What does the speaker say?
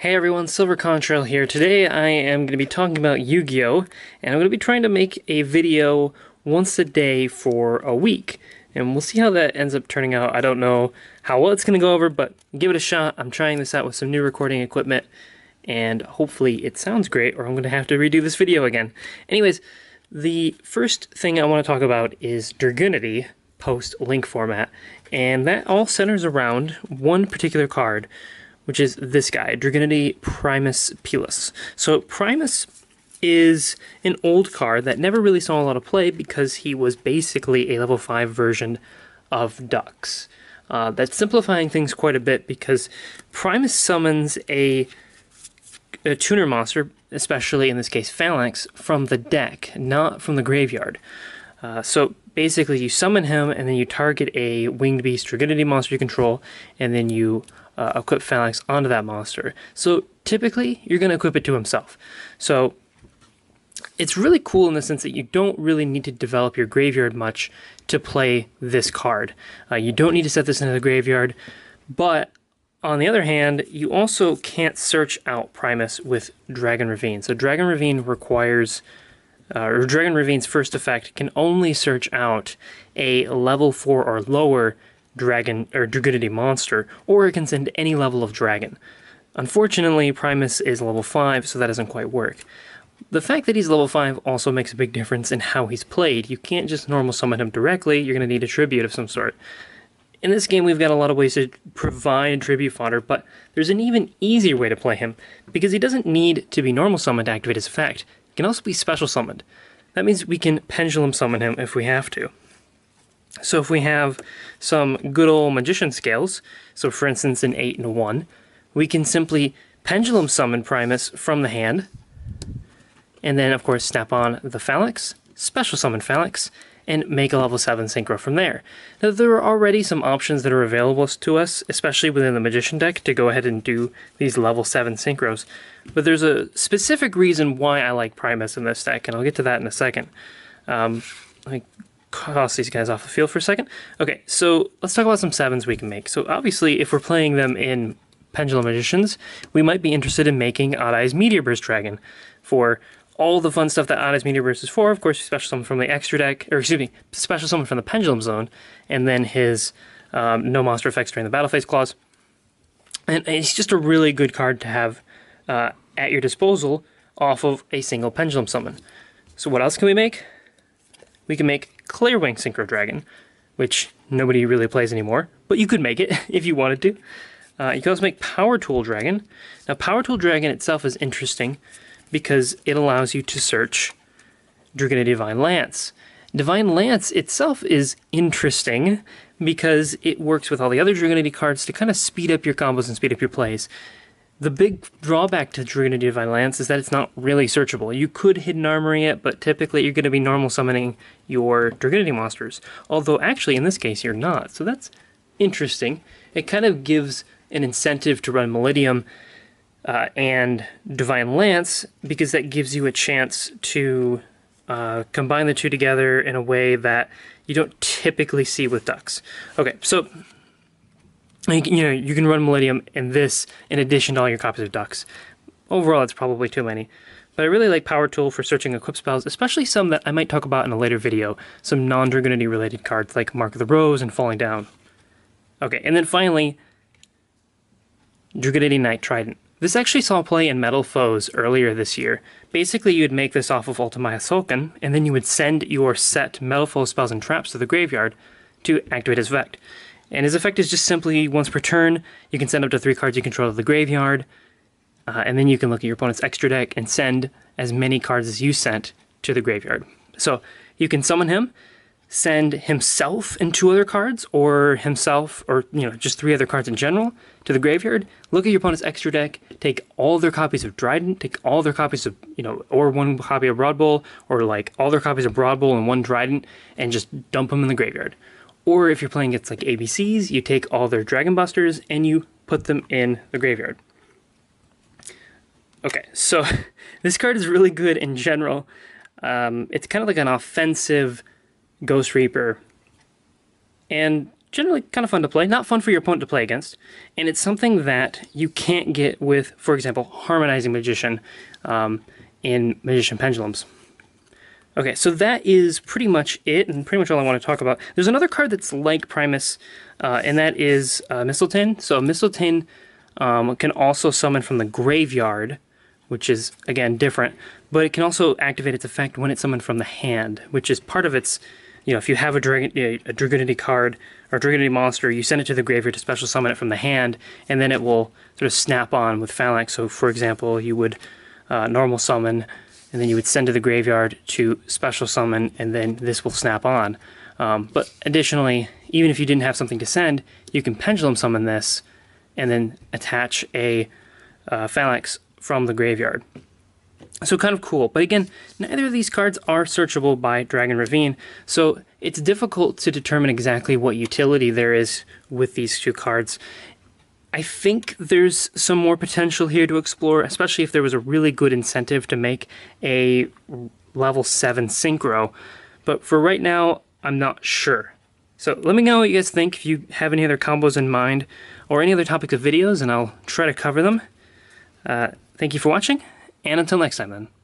Hey everyone, Silver Contrail here. Today I am going to be talking about Yu-Gi-Oh! And I'm going to be trying to make a video once a day for a week. And we'll see how that ends up turning out. I don't know how well it's going to go over, but give it a shot. I'm trying this out with some new recording equipment, and hopefully it sounds great, or I'm going to have to redo this video again. Anyways, the first thing I want to talk about is Dragunity post-link format, and that all centers around one particular card, which is this guy, Dragunity Primus Pilus. So Primus is an old card that never really saw a lot of play because he was basically a level 5 version of Dux. That's simplifying things quite a bit because Primus summons a tuner monster, especially in this case Phalanx, from the deck, not from the graveyard. So basically you summon him and then you target a winged beast Dragunity monster you control, and then you equip Phalanx onto that monster. So typically you're going to equip it to himself. So it's really cool in the sense that you don't really need to develop your graveyard much to play this card. You don't need to set this into the graveyard, but on the other hand, you also can't search out Primus with Dragon Ravine. So Dragon Ravine requires, or Dragon Ravine's first effect can only search out a level 4 or lower dragon or Dragunity monster, or it can send any level of dragon. Unfortunately, Primus is level 5, so that doesn't quite work. The fact that he's level 5 also makes a big difference in how he's played. You can't just normal summon him directly, you're going to need a tribute of some sort. In this game, we've got a lot of ways to provide tribute fodder, but there's an even easier way to play him, because he doesn't need to be normal summoned to activate his effect. He can also be special summoned. That means we can pendulum summon him if we have to. So if we have some good old magician scales, so for instance an 8 and a 1, we can simply pendulum summon Primus from the hand, and then of course snap on the Phalanx, special summon Phalanx, and make a level 7 synchro from there. Now there are already some options that are available to us, especially within the magician deck, to go ahead and do these level 7 synchros, but there's a specific reason why I like Primus in this deck, and I'll get to that in a second. Toss these guys off the field for a second. Okay, so let's talk about some 7s we can make. So obviously, if we're playing them in Pendulum Magicians, we might be interested in making Odd Eyes Meteor Burst Dragon for all the fun stuff that Odd Eyes Meteor Burst is for. Of course, special summon from the extra deck, or excuse me, special summon from the Pendulum Zone, and then his no monster effects during the battle phase clause. And it's just a really good card to have at your disposal off of a single Pendulum Summon. So what else can we make? We can make Clearwing Synchro Dragon, which nobody really plays anymore, but you could make it if you wanted to. You can also make Power Tool Dragon. Now, Power Tool Dragon itself is interesting because it allows you to search Dragunity Divine Lance. Divine Lance itself is interesting because it works with all the other Dragunity cards to kind of speed up your combos and speed up your plays. The big drawback to Dragunity Divine Lance is that it's not really searchable. You could Hidden Armory it, but typically you're going to be normal summoning your Dragunity monsters. Although actually in this case you're not, so that's interesting. It kind of gives an incentive to run Millennium and Divine Lance, because that gives you a chance to combine the two together in a way that you don't typically see with Dux. Okay, so you can run Millennium and this in addition to all your copies of Dux. Overall, it's probably too many. But I really like Power Tool for searching equip spells, especially some that I might talk about in a later video, some non-Dragunity related cards like Mark of the Rose and Falling Down. Okay, and then finally, Dragunity Knight Trident. This actually saw play in Metal Foes earlier this year. Basically, you would make this off of Ultimate Sulkin, and then you would send your set Metal Foe spells and traps to the graveyard to activate his effect. And his effect is just simply, once per turn, you can send up to 3 cards you control to the graveyard, and then you can look at your opponent's extra deck and send as many cards as you sent to the graveyard. So you can summon him, send himself and 2 other cards, or himself, or just 3 other cards in general, to the graveyard, look at your opponent's extra deck, take all their copies of Trident, take all their copies of, or 1 copy of Broad Bowl, or like all their copies of Broad Bowl and 1 Trident, and just dump them in the graveyard. Or if you're playing against like ABCs, you take all their Dragon Busters and you put them in the graveyard. Okay, so this card is really good in general. It's kind of like an offensive Ghost Reaper. And generally kind of fun to play. Not fun for your opponent to play against. And it's something that you can't get with, for example, Harmonizing Magician in Magician Pendulums. Okay, so that is pretty much it, and pretty much all I want to talk about. There's another card that's like Primus, and that is Mistiltein. So Mistiltein can also summon from the graveyard, which is, again, different, but it can also activate its effect when it's summoned from the hand, which is part of its, you know, if you have a Dragunity card or a Dragunity monster, you send it to the graveyard to special summon it from the hand, and then it will sort of snap on with Phalanx. So, for example, you would normal summon, and then you would send to the graveyard to special summon, and then this will snap on. But additionally, even if you didn't have something to send, you can pendulum summon this, and then attach a Phalanx from the graveyard. So kind of cool. But again, neither of these cards are searchable by Dragon Ravine, so it's difficult to determine exactly what utility there is with these two cards. I think there's some more potential here to explore, especially if there was a really good incentive to make a level 7 synchro. But for right now, I'm not sure. So let me know what you guys think, if you have any other combos in mind, or any other topics of videos, and I'll try to cover them. Thank you for watching, and until next time then.